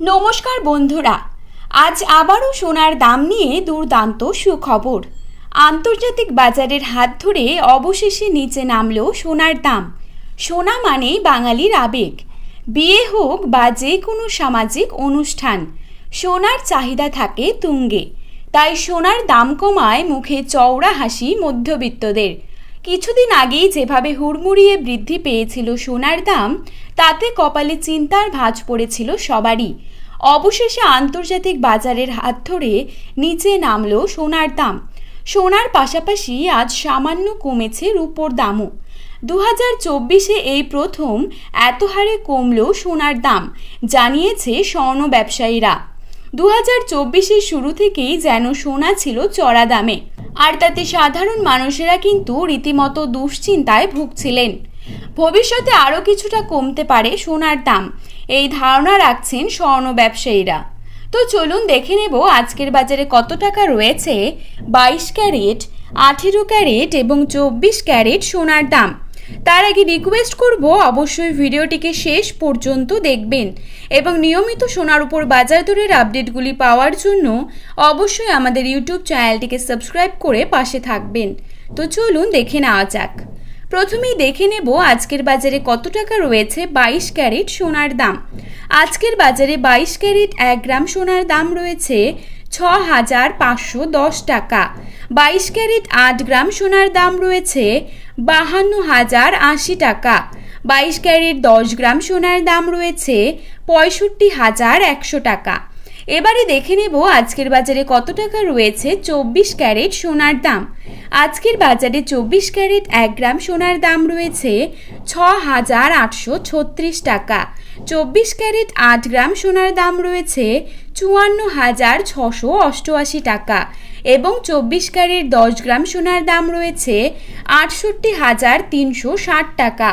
নমস্কার বন্ধুরা, আজ আবারও সোনার দাম নিয়ে দুর্দান্ত সুখবর। আন্তর্জাতিক বাজারের হাত ধরে অবশেষে নিচে নামলো সোনার দাম। সোনা মানেই বাঙালির আবেগ। বিয়ে হোক বা যে কোনো সামাজিক অনুষ্ঠান, সোনার চাহিদা থাকে তুঙ্গে। তাই সোনার দাম কমায় মুখে চওড়া হাসি মধ্যবিত্তদের। কিছুদিন আগেই যেভাবে হুড়মুড়িয়ে বৃদ্ধি পেয়েছিল সোনার দাম, তাতে কপালে চিন্তার ভাঁজ পড়েছিল সবারই। অবশেষে আন্তর্জাতিক বাজারের হাত ধরে নিচে নামলো সোনার দাম। সোনার পাশাপাশি আজ সামান্য কমেছে রূপোর দামও। 2024-এ এই প্রথম এত হারে কমলো সোনার দাম, জানিয়েছে স্বর্ণ ব্যবসায়ীরা। 2024-এর শুরু থেকেই যেন সোনা ছিল চড়া দামে, আর তাতে সাধারণ মানুষেরা কিন্তু রীতিমতো দুশ্চিন্তায় ভুগছিলেন। ভবিষ্যতে আরও কিছুটা কমতে পারে সোনার দাম, এই ধারণা রাখছেন স্বর্ণ ব্যবসায়ীরা। তো চলুন দেখে নেব আজকের বাজারে কত টাকা রয়েছে 22 ক্যারেট, 18 ক্যারেট এবং 24 ক্যারেট সোনার দাম। তার আগে রিকোয়েস্ট করব অবশ্যই ভিডিওটিকে শেষ পর্যন্ত দেখবেন এবং নিয়মিত সোনার উপর বাজার দরের আপডেটগুলি পাওয়ার জন্য অবশ্যই আমাদের ইউটিউব চ্যানেলটিকে সাবস্ক্রাইব করে পাশে থাকবেন। তো চলুন দেখে নেওয়া যাক। প্রথমেই দেখে নেব আজকের বাজারে কত টাকা রয়েছে 22 ক্যারেট সোনার দাম। আজকের বাজারে 22 ক্যারেট 1 গ্রাম সোনার দাম রয়েছে 6,510 টাকা। 22 ক্যারেট 8 গ্রাম সোনার দাম রয়েছে 52,080 টাকা। 22 ক্যারেট 10 গ্রাম সোনার দাম রয়েছে 65,100 টাকা। এবারে দেখে নেব আজকের বাজারে কত টাকা রয়েছে 24 ক্যারেট সোনার দাম। আজকের বাজারে 24 ক্যারেট 1 গ্রাম সোনার দাম রয়েছে 6,836 টাকা। 24 ক্যারেট 8 গ্রাম সোনার দাম রয়েছে 54,688 টাকা এবং 24 ক্যারেট 10 গ্রাম সোনার দাম রয়েছে 68,360 টাকা।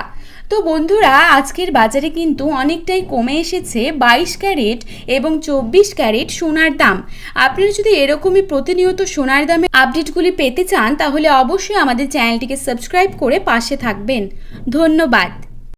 তো বন্ধুরা, আজকের বাজারে কিন্তু অনেকটাই কমে এসেছে 22 ক্যারেট এবং 24 ক্যারেট সোনার দাম। আপনারা যদি এরকমই প্রতিনিয়ত সোনার দামে আপডেটগুলি পেতে চান, তাহলে অবশ্যই আমাদের চ্যানেলটিকে সাবস্ক্রাইব করে পাশে থাকবেন। ধন্যবাদ।